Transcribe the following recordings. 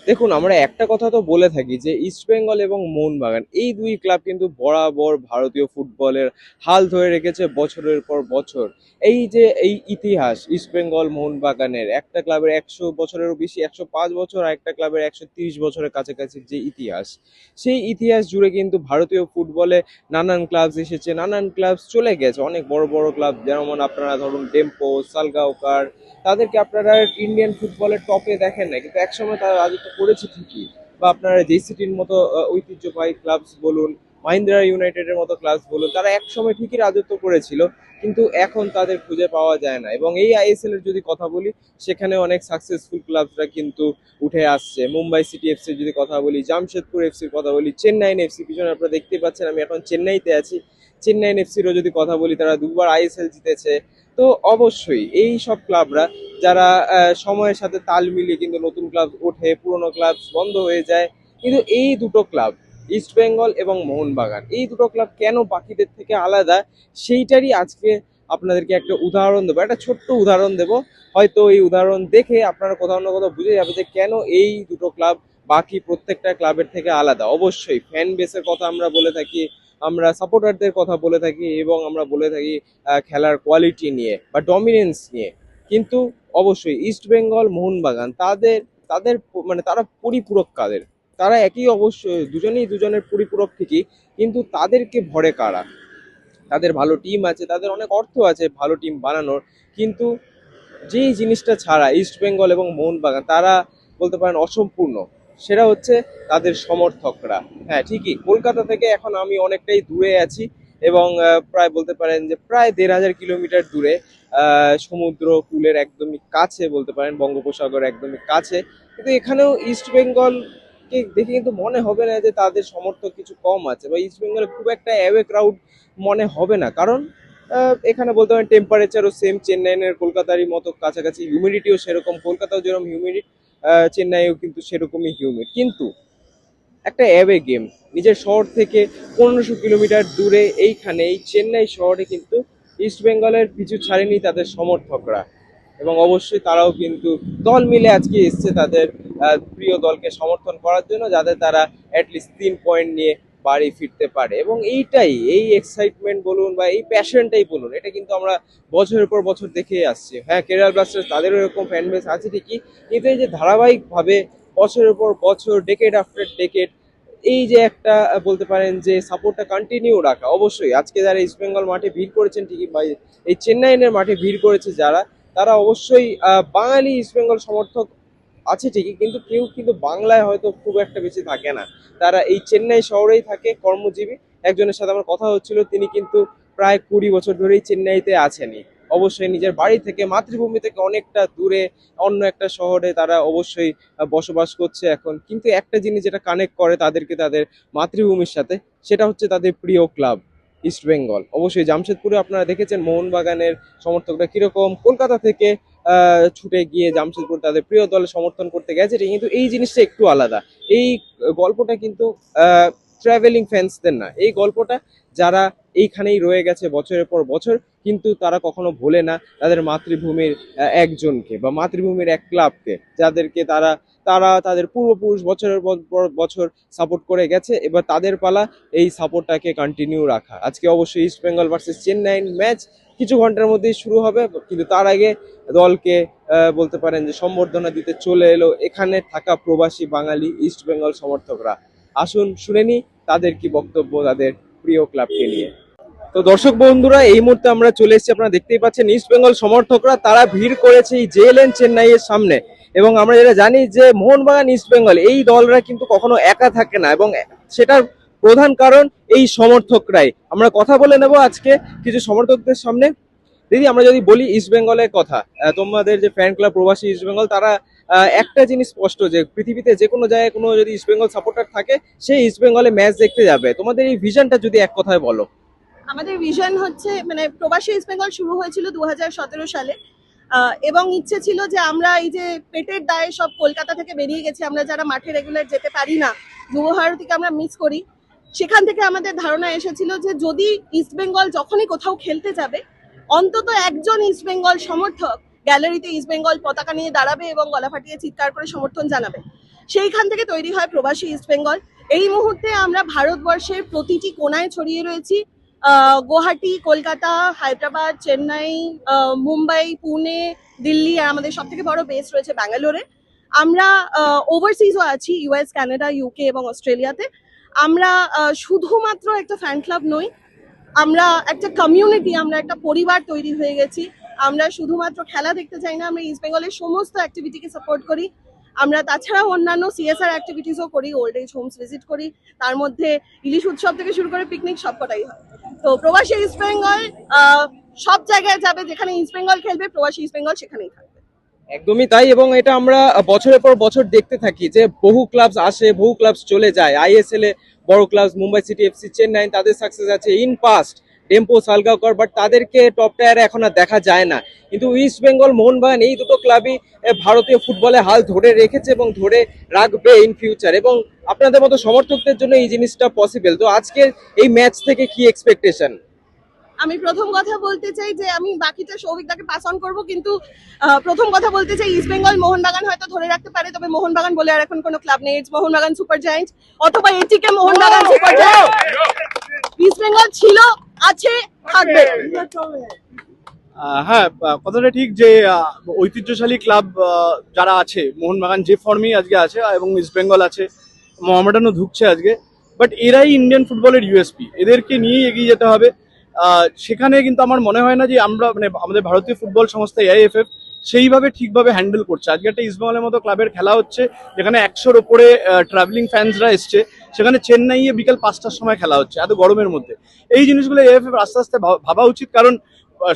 দেখুন, আমরা একটা কথা তো বলে থাকি যে ইস্ট বেঙ্গল এবং মোহনবাগান এই দুই ক্লাব কিন্তু বরাবর ভারতীয় ফুটবলের হাল ধরে রেখেছে বছরের পর বছর। এই যে এই ইতিহাস ইস্ট বেঙ্গল মোহনবাগানের, একটা ক্লাবের 100 বছরেরও বেশি, 105 বছর, আর একটা ক্লাবের 130 বছরের কাছাকাছি যে ইতিহাস, সেই ইতিহাস জুড়ে কিন্তু ভারতীয় ফুটবলে নানান ক্লাব এসেছে, নানান ক্লাব চলে গেছে, অনেক বড় বড় ক্লাব, যেমন আপনারা ধরুন টেম্পো, সালগাওকার, তাদেরকে আপনারা ইন্ডিয়ান ফুটবলের টপে দেখেন না, কিন্তু একসময় তারা রাজত্ব করেছে ঠিকই। বা আপনারা জেসিটির মতো ঐতিহ্যবাহী ক্লাবস বলুন, মাহিন্দ্রা ইউনাইটেডের মতো ক্লাবস বলুন, তারা একসময় ঠিকই রাজত্ব করেছিল, কিন্তু এখন তাদের খুঁজে পাওয়া যায় না। এবং এই আইএসএল এর যদি কথা বলি, সেখানে অনেক সাকসেসফুল ক্লাবসরা কিন্তু উঠে আসছে। মুম্বাই সিটি এফসির যদি কথা বলি, জামশেদপুর এফসির কথা বলি, চেন্নাইন এফসি, পিছনে আপনারা দেখতেই পাচ্ছেন আমি এখন চেন্নাইতে আছি, চেন্নাইন এফসিরও যদি কথা বলি, তারা দুবার আইএসএল জিতেছে। তো অবশ্যই এই সব ক্লাবরা যারা সময়ের সাথে তাল মিলিয়ে কিন্তু নতুন ক্লাব ওঠে, পুরনো ক্লাব বন্ধ হয়ে যায়। কিন্তু এই দুটো ক্লাব, ইস্ট বেঙ্গল এবং মোহনবাগান, এই দুটো ক্লাব কেন বাকিদের থেকে আলাদা, সেইটারই আজকে আপনাদেরকে একটা উদাহরণ দেবো, একটা ছোট্ট উদাহরণ দেবো। হয়তো এই উদাহরণ দেখে আপনারা কোথাও না কোথাও বুঝে যাবে যে কেন এই দুটো ক্লাব বাকি প্রত্যেকটা ক্লাবের থেকে আলাদা। অবশ্যই ফ্যান বেসের কথা আমরা বলে থাকি, আমরা সাপোর্টারদের কথা বলে থাকি, এবং আমরা বলে থাকি খেলার কোয়ালিটি নিয়ে বা ডমিনেন্স নিয়ে। কিন্তু অবশ্যই ইস্ট বেঙ্গল মোহনবাগান তাদের তাদের মানে তারা পরিপূরক কাদের, তারা একই, অবশ্যই দুজনেই দুজনের পরিপূরক ঠিকই, কিন্তু তাদেরকে ভরে কারা? তাদের ভালো টিম আছে, তাদের অনেক অর্থ আছে ভালো টিম বানানোর, কিন্তু যেই জিনিসটা ছাড়া ইস্ট বেঙ্গল এবং মোহনবাগান তারা বলতে পারেন অসম্পূর্ণ, সেটা হচ্ছে তাদের সমর্থকরা। হ্যাঁ ঠিকই, কলকাতা থেকে এখন আমি অনেকটাই দূরে আছি, এবং প্রায় বলতে পারেন যে প্রায় 1500 কিলোমিটার দূরে, সমুদ্র কূলের একদমই কাছে, বলতে পারেন বঙ্গোপসাগর একদমই কাছে। কিন্তু এখানেও ইস্ট বেঙ্গল কে দেখে কিন্তু মনে হবে না যে তাদের সমর্থক কিছু কম আছে, বা ইস্ট বেঙ্গলে খুব একটা অ্যাওয়ে ক্রাউড মনে হবে না। কারণ এখানে বলতে পারেন টেম্পারেচারও সেম চেন্নাইয়ের কলকাতারই মতো কাছাকাছি, হিউমিডিটিও সেরকম, কলকাতাও যেরকম হিউমিডিটি, চেন্নাইও কিন্তু সেরকমই হিউমিড। কিন্তু একটা অ্যাওয়ে গেম, নিজের শহর থেকে 1500 কিলোমিটার দূরে এইখানে এই চেন্নাই শহরে কিন্তু ইস্ট বেঙ্গলের পিছু ছাড়েনি তাদের সমর্থকরা। এবং অবশ্যই তারাও কিন্তু দল মিলে আজকে এসছে তাদের প্রিয় দলকে সমর্থন করার জন্য, যাতে তারা অ্যাটলিস্ট 3 পয়েন্ট নিয়ে বাড়ি ফিরতে পারে। এবং এইটাই, এই এক্সাইটমেন্ট বলুন বা এই প্যাশনটাই বলুন, এটা কিন্তু আমরা বছরের পর বছর দেখে আসছি। হ্যাঁ, কেরালা ব্লাস্টার্স তাদেরও এরকম ফ্যান বেস আছে ঠিকই, কিন্তু এই যে ধারাবাহিকভাবে বছরের পর বছর, ডেকেড আফটার ডেকেড, এই যে একটা বলতে পারেন যে সাপোর্টটা কন্টিনিউ রাখা। অবশ্যই আজকে যারা ইস্ট বেঙ্গল মাঠে ভিড় করেছেন ঠিকই, বা এই চেন্নাইনের মাঠে ভিড় করেছে যারা, তারা অবশ্যই বাঙালি ইস্ট বেঙ্গল সমর্থক আছে ঠিকই, কিন্তু কেউ কিন্তু বাংলায় হয়তো খুব একটা বেশি থাকে না, তারা এই চেন্নাই শহরেই থাকে, কর্মজীবী। একজনের সাথে আমার কথা হচ্ছিল, তিনি কিন্তু প্রায় 20 বছর ধরেই চেন্নাইতে আছেনই। অবশ্যই নিজের বাড়ি থেকে, মাতৃভূমি থেকে অনেকটা দূরে অন্য একটা শহরে তারা অবশ্যই বসবাস করছে এখন, কিন্তু একটা জিনিস যেটা কানেক্ট করে তাদেরকে তাদের মাতৃভূমির সাথে, সেটা হচ্ছে তাদের প্রিয় ক্লাব ইস্ট বেঙ্গল। অবশ্যই জামশেদপুরে আপনারা দেখেছেন মোহনবাগানের সমর্থকরা কিরকম কলকাতা থেকে ছুটে গিয়ে জামশেদপুর তাদের প্রিয় দলের সমর্থন করতে গেছে, কিন্তু এই জিনিসটা একটু আলাদা। এই গল্পটা কিন্তু ট্রাভেলিং ফ্যান্সদের না, এই গল্পটা যারা এইখানেই রয়ে গেছে বছরের পর বছর, কিন্তু তারা কখনো ভোলে না তাদের মাতৃভূমির একজনকে বা মাতৃভূমির এক ক্লাবকে, যাদেরকে তারা তারা তাদের পূর্বপুরুষ বছরের পর বছর সাপোর্ট করে গেছে। এবার তাদের পালা এই সাপোর্টটাকে কন্টিনিউ রাখা। আজকে অবশ্যই east Bengal versus Chennai match কিছু ঘন্টার মধ্যেই শুরু হবে, কিন্তু তার আগে দলকে বলতে পারেন যে সম্বর্ধনা দিতে চলে এলো এখানে থাকা প্রবাসী বাঙালি ইস্ট বেঙ্গল সমর্থকরা। আসুন শুনে নি তাদের কি বক্তব্য তাদের প্রিয় ক্লাবকে নিয়ে। তো দর্শক বন্ধুরা, এই মুহূর্তে আমরা চলে এসেছি, আপনারা দেখতেই পাচ্ছেন ইস্ট বেঙ্গল সমর্থকরা তারা ভিড় করেছে এই জেএলএন চেন্নাই এর সামনে। এবং আমরা যেটা জানি যে মোহনবাগান ইস্ট বেঙ্গল এই দলরা কিন্তু কখনো একা থাকে না, এবং সেটার প্রধান কারণ এই সমর্থকরাই। আমরা কথা বলে নেব আজকে কিছু সমর্থকদের সামনে। দিদি, আমরা যদি বলি ইস্ট বেঙ্গলের কথা, তোমাদের যে ফ্যান ক্লাব প্রবাসী ইস্ট বেঙ্গল, তারা একটা জিনিস স্পষ্ট যে পৃথিবীতে যে কোনো জায়গায় কোনো যদি ইস্ট বেঙ্গল সাপোর্টার থাকে, সেই ইস্ট বেঙ্গলে ম্যাচ দেখতে যাবে। তোমাদের এই ভিশনটা যদি এক কথায় বলো। আমাদের ভিশন হচ্ছে মানে প্রবাসী ইস্ট বেঙ্গল শুরু হয়েছিল 2017 সালে। এবং ইচ্ছে ছিল যে আমরা এই যে পেটের দায়ে সব কলকাতা থেকে বেরিয়ে গেছি, আমরা যারা মাঠে রেগুলার যেতে পারি না, যুবভারতীকে আমরা মিস করি। সেখান থেকে আমাদের ধারণা এসেছিল যে যদি ইস্ট বেঙ্গল যখনই কোথাও খেলতে যাবে, অন্তত একজন ইস্ট বেঙ্গল সমর্থক গ্যালারিতে ইস্ট বেঙ্গল পতাকা নিয়ে দাঁড়াবে এবং গলা ফাটিয়ে চিৎকার করে সমর্থন জানাবে। সেইখান থেকে তৈরি হয় প্রবাসী ইস্ট বেঙ্গল। এই মুহূর্তে আমরা ভারতবর্ষের প্রতিটি কোনায় ছড়িয়ে রয়েছি। গুয়াহাটি, কলকাতা, হায়দ্রাবাদ, চেন্নাই, মুম্বাই, পুনে, দিল্লি, আর আমাদের সব থেকে বড় বেস রয়েছে ব্যাঙ্গালোরে। আমরা ওভারসিজও আছি, ইউএস, কানাডা, ইউকে এবং অস্ট্রেলিয়াতে। আমরা শুধুমাত্র একটা ফ্যান ক্লাব নই, আমরা একটা কমিউনিটি, আমরা একটা পরিবার তৈরি হয়ে গেছি। আমরা শুধুমাত্র খেলা দেখতে চাই না, আমরা ইস্ট বেঙ্গলের সমস্ত অ্যাক্টিভিটিকে সাপোর্ট করি। আমরা তাছাড়াও অন্যান্য সিএসআর অ্যাক্টিভিটিসও করি, ওল্ড এজ হোমস ভিজিট করি, তার মধ্যে ইলিশ উৎসব থেকে শুরু করে পিকনিক সবকটাই হয়। তো প্রবাসী ইস্ট বেঙ্গল সব জায়গায় যাবে, যেখানে ইস্ট বেঙ্গল খেলবে প্রবাসী ইস্ট বেঙ্গল সেখানেই থাকবে। একদমই তাই, এবং এটা আমরা বছরের পর বছর দেখতে থাকি যে বহু ক্লাবস আসে, বহু ক্লাবস চলে যায়। আইএসএল এ বড় clubs Mumbai city, FC, Chennai, তাদের সাকসেস আছে in past, tempo, Salgaocar, but তাদেরকে টপ টায়ারে এখন আর দেখা যায় না। কিন্তু ইস্ট বেঙ্গল, মোহনবাগান এই দুটো ক্লাবই ভারতীয় ফুটবলে হাল ধরে রেখেছে এবং ধরে রাখবে ইন ফিউচার, এবং আপনাদের মতো সমর্থকদের জন্য এই জিনিসটা পসিবল। তো আজকের এই ম্যাচ থেকে কি এক্সপেকটেশন? আমি প্রথম কথা বলতে চাই যে আমি বাকিটা সৌভিকদাকে পাস অন করবো, কিন্তু প্রথম কথা বলতে চাই ইস্ট বেঙ্গল মোহনবাগান হয়তো ধরে রাখতে পারে, তবে মোহনবাগান বলে আর এখন কোনো ক্লাব নেই। ইটস মোহনবাগান সুপার জায়ান্ট, অথবা এটিকে Mohun Bagan super giant. East Bengal ছিল, আছে, থাকবে। হ্যাঁ, কথাটা ঠিক যে ঐতিহ্যশালী ক্লাব যারা আছে, মোহনবাগান যে ফর্মেই আজকে আছে এবং ইস্ট বেঙ্গল আছে, মোহামেডানও ঢুকছে আজকে, বাট এরাই ইন্ডিয়ান ফুটবলের ইউএসপি, এদেরকে নিয়েই এগিয়ে যেতে হবে। সেখানে কিন্তু আমার মনে হয় না যে আমরা মানে আমাদের ভারতীয় ফুটবল সংস্থা এআইএফএফ সেইভাবে ঠিকভাবে হ্যান্ডেল করছে। আজকে একটা ইস্ট বেঙ্গলের মতো ক্লাবের খেলা হচ্ছে, যেখানে 100-র ওপরে ট্রাভেলিং ফ্যান্সরা এসছে, সেখানে চেন্নাইয়ে বিকেল 5টার সময় খেলা হচ্ছে এত গরমের মধ্যে। এই জিনিসগুলো এআইএফএফ আস্তে আস্তে ভাবা উচিত, কারণ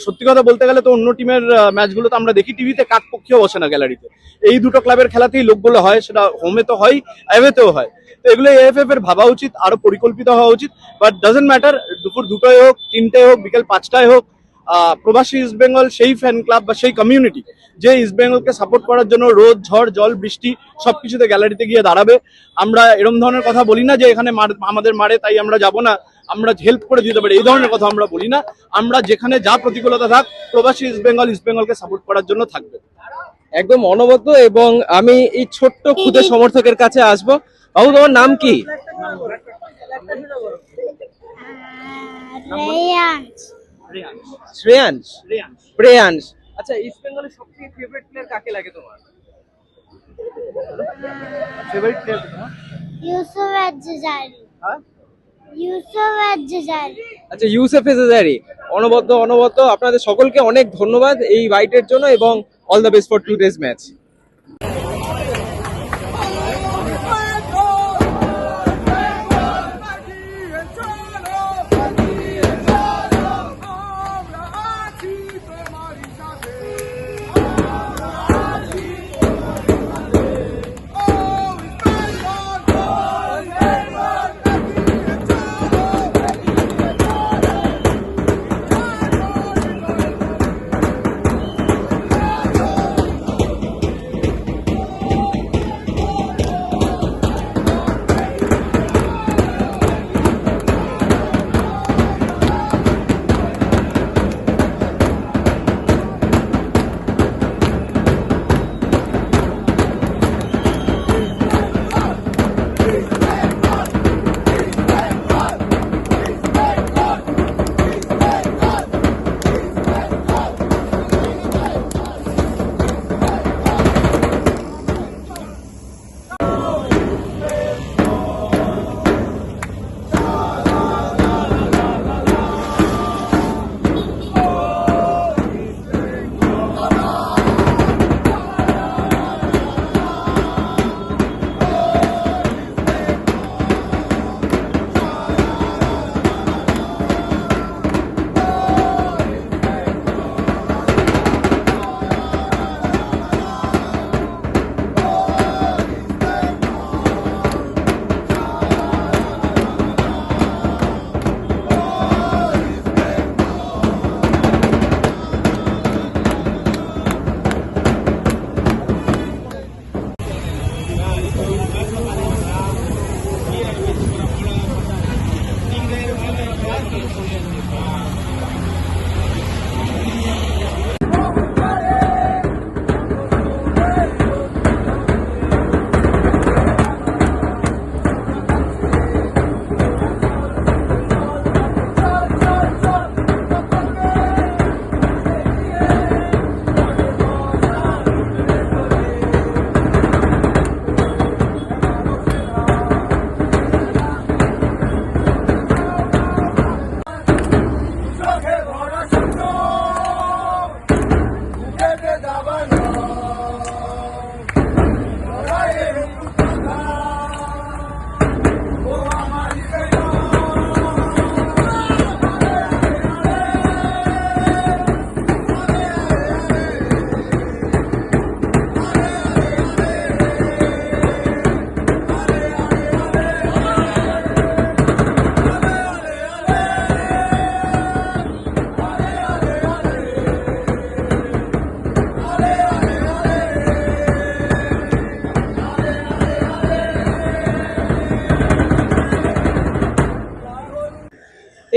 সত্যি কথা বলতে গেলে তো অন্য টিমের ম্যাচগুলো তো আমরা দেখি টিভিতে, কাক পক্ষেও বসে না গ্যালারিতে। এই দুটো ক্লাবের খেলাতেই লোকগুলো হয়, সেটা হোমে তো হয়, অ্যাওয়েতেও হয়। তো এগুলো এএফএফ এর ভাবা উচিত, আরো পরিকল্পিত হওয়া উচিত। বাট ডাজন্ট ম্যাটার, দুপুর 2টায় হোক, 3টায় হোক, বিকেল 5টায় হোক, প্রবাসী ইস্ট বেঙ্গল সেই ফ্যান ক্লাব বা সেই কমিউনিটি যে ইস্ট বেঙ্গলকে সাপোর্ট করার জন্য রোদ, ঝড়, জল, বৃষ্টি সবকিছুতে গ্যালারিতে গিয়ে দাঁড়াবে। আমরা এরকম ধরনের কথা বলি না যে এখানে আমাদের মারে তাই আমরা যাব না, আমরা হেল্প করে দিতে পারি, এই ধরনের কথা আমরা বলি না। আমরা যেখানে যা প্রতিকূলতা থাক, প্রবাসী ইস্ট বেঙ্গলকে সাপোর্ট করার জন্য থাকবে। একদম অনবদ্য। এবং আমি এই ছোট্ট ক্ষুদে সমর্থকের কাছে আসবো। বাবু, তোমার নাম কি? শ্রেয়াংশ, প্রেয়াংশ। আচ্ছা, ইস্ট বেঙ্গলের সবথেকে ফেভারিট প্লেয়ার কাকে লাগে তোমার? ফেভারিট প্লেয়ার তোমার? ইউসুফ আজ-জাজারি। হ্যাঁ, ইউসুফ আজ-জাজারি। আচ্ছা, ইউসুফ এজাজারি। অনবদ্য অনবদ্য। আপনাদের সকলকে অনেক ধন্যবাদ এই বাইটের জন্য, এবং all the best for today's match.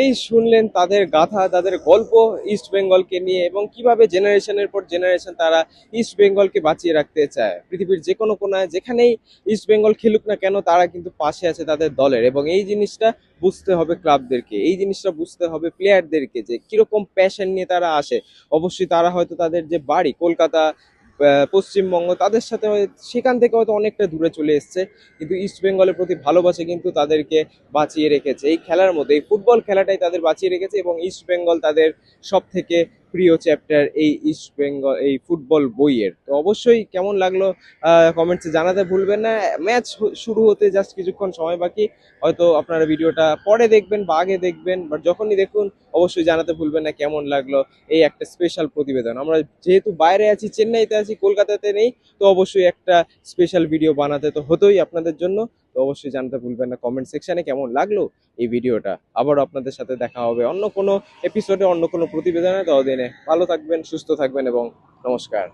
এই শুনলেন তাদের গাথা, তাদের গল্প ইস্ট বেঙ্গলকে নিয়ে, এবং কিভাবে জেনারেশনের পর জেনারেশন তারা ইস্ট বেঙ্গলকে বাঁচিয়ে রাখতে চায়। পৃথিবীর যে কোনো কোনায় যেখানেই ইস্ট বেঙ্গল খেলুক না কেন, তারা কিন্তু পাশে আছে তাদের দলের। এবং এই জিনিসটা বুঝতে হবে ক্লাবদেরকে, এই জিনিসটা বুঝতে হবে প্লেয়ারদেরকে, যে কিরকম প্যাশন নিয়ে তারা আসে। অবশ্যই তারা হয়তো তাদের যে বাড়ি কলকাতা, পশ্চিমবঙ্গ, তাদের সাথে সেখান থেকে হয়তো অনেকটা দূরে চলে এসছে, কিন্তু ইস্ট বেঙ্গলের প্রতি ভালোবাসা কিন্তু তাদেরকে বাঁচিয়ে রেখেছে। এই খেলার মধ্যে এই ফুটবল খেলাটাই তাদের বাঁচিয়ে রেখেছে, এবং ইস্ট বেঙ্গল তাদের সব থেকে প্রিয় চ্যাপ্টার এই ইস্ট বেঙ্গল এই ফুটবল বইয়ের। তো অবশ্যই কেমন লাগলো কমেন্টসে জানাতে ভুলবেন না। ম্যাচ শুরু হতে জাস্ট কিছুক্ষণ সময় বাকি, হয়তো আপনারা ভিডিওটা পরে দেখবেন বা আগে দেখবেন, বাট যখনই দেখুন অবশ্যই জানাতে ভুলবেন না কেমন লাগলো এই একটা স্পেশাল প্রতিবেদন। আমরা যেহেতু বাইরে আছি, চেন্নাইতে আছি, কলকাতাতে নেই, তো অবশ্যই একটা স্পেশাল ভিডিও বানাতে তো হতোই আপনাদের জন্য। তো অবশ্যই জানাতে ভুলবেন না কমেন্ট সেকশনে কেমন লাগলো এই ভিডিওটা। আবারও আপনাদের সাথে দেখা হবে অন্য কোনো এপিসোডে, অন্য কোনো প্রতিবেদনে। ততদিনে ভালো থাকবেন, সুস্থ থাকবেন এবং নমস্কার।